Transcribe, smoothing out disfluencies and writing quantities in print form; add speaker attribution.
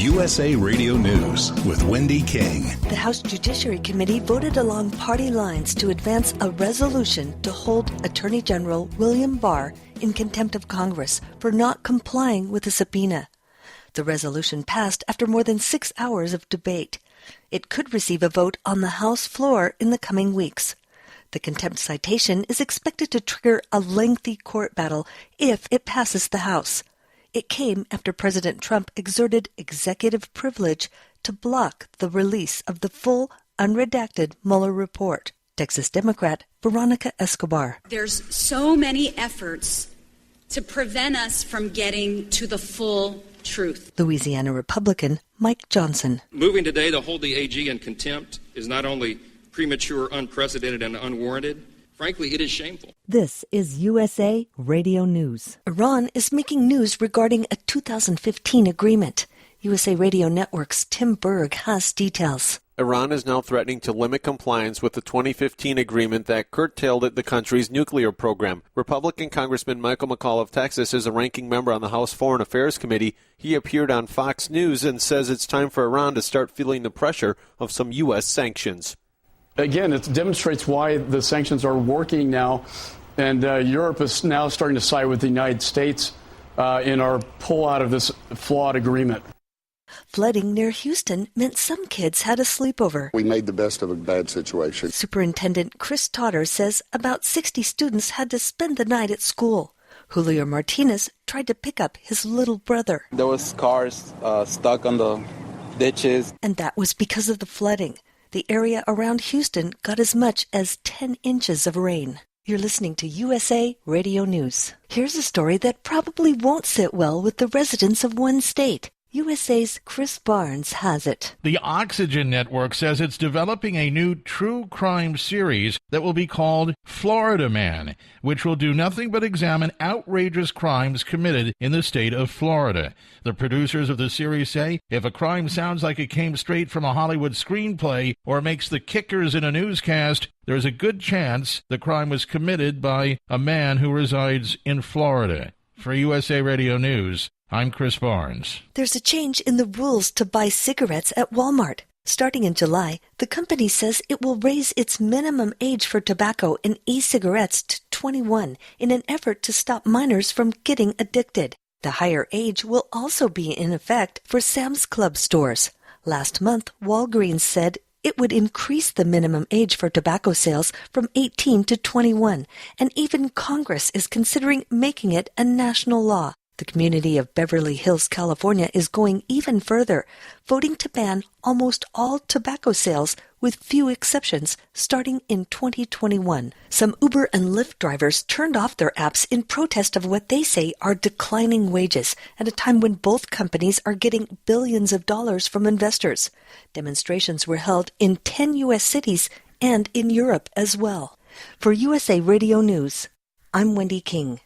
Speaker 1: USA Radio News with Wendy King.
Speaker 2: The House Judiciary Committee voted along party lines to advance a resolution to hold Attorney General William Barr in contempt of Congress for not complying with a subpoena. The resolution passed after more than 6 hours of debate. It could receive a vote on the House floor in the coming weeks. The contempt citation is expected to trigger a lengthy court battle if it passes the House. It came after President Trump exerted executive privilege to block the release of the full, unredacted Mueller report. Texas Democrat Veronica Escobar.
Speaker 3: There's so many efforts to prevent us from getting to the full truth.
Speaker 2: Louisiana Republican Mike Johnson.
Speaker 4: Moving today to hold the AG in contempt is not only premature, unprecedented, and unwarranted. Frankly, it is shameful.
Speaker 2: This is USA Radio News. Iran is making news regarding a 2015 agreement. USA Radio Network's Tim Berg has details.
Speaker 5: Iran is now threatening to limit compliance with the 2015 agreement that curtailed the country's nuclear program. Republican Congressman Michael McCall of Texas is a ranking member on the House Foreign Affairs Committee. He appeared on Fox News and says it's time for Iran to start feeling the pressure of some U.S. sanctions.
Speaker 6: Again, it demonstrates why the sanctions are working now, and Europe is now starting to side with the United States in our pull out of this flawed agreement.
Speaker 2: Flooding near Houston meant some kids had a sleepover.
Speaker 7: We made the best of a bad situation.
Speaker 2: Superintendent Chris Totter says about 60 students had to spend the night at school. Julio Martinez tried to pick up his little brother.
Speaker 8: There was cars stuck on the ditches.
Speaker 2: And that was because of the flooding. The area around Houston got as much as 10 inches of rain. You're listening to USA Radio News. Here's a story that probably won't sit well with the residents of one state. USA's Chris Barnes has it.
Speaker 9: The Oxygen Network says it's developing a new true crime series that will be called Florida Man, which will do nothing but examine outrageous crimes committed in the state of Florida. The producers of the series say if a crime sounds like it came straight from a Hollywood screenplay or makes the kickers in a newscast, there's a good chance the crime was committed by a man who resides in Florida. For USA Radio News, I'm Chris Barnes.
Speaker 2: There's a change in the rules to buy cigarettes at Walmart. Starting in July, the company says it will raise its minimum age for tobacco and e-cigarettes to 21 in an effort to stop minors from getting addicted. The higher age will also be in effect for Sam's Club stores. Last month, Walgreens said it would increase the minimum age for tobacco sales from 18 to 21, and even Congress is considering making it a national law. The community of Beverly Hills, California is going even further, voting to ban almost all tobacco sales with few exceptions starting in 2021. Some Uber and Lyft drivers turned off their apps in protest of what they say are declining wages at a time when both companies are getting billions of dollars from investors. Demonstrations were held in 10 U.S. cities and in Europe as well. For USA Radio News, I'm Wendy King.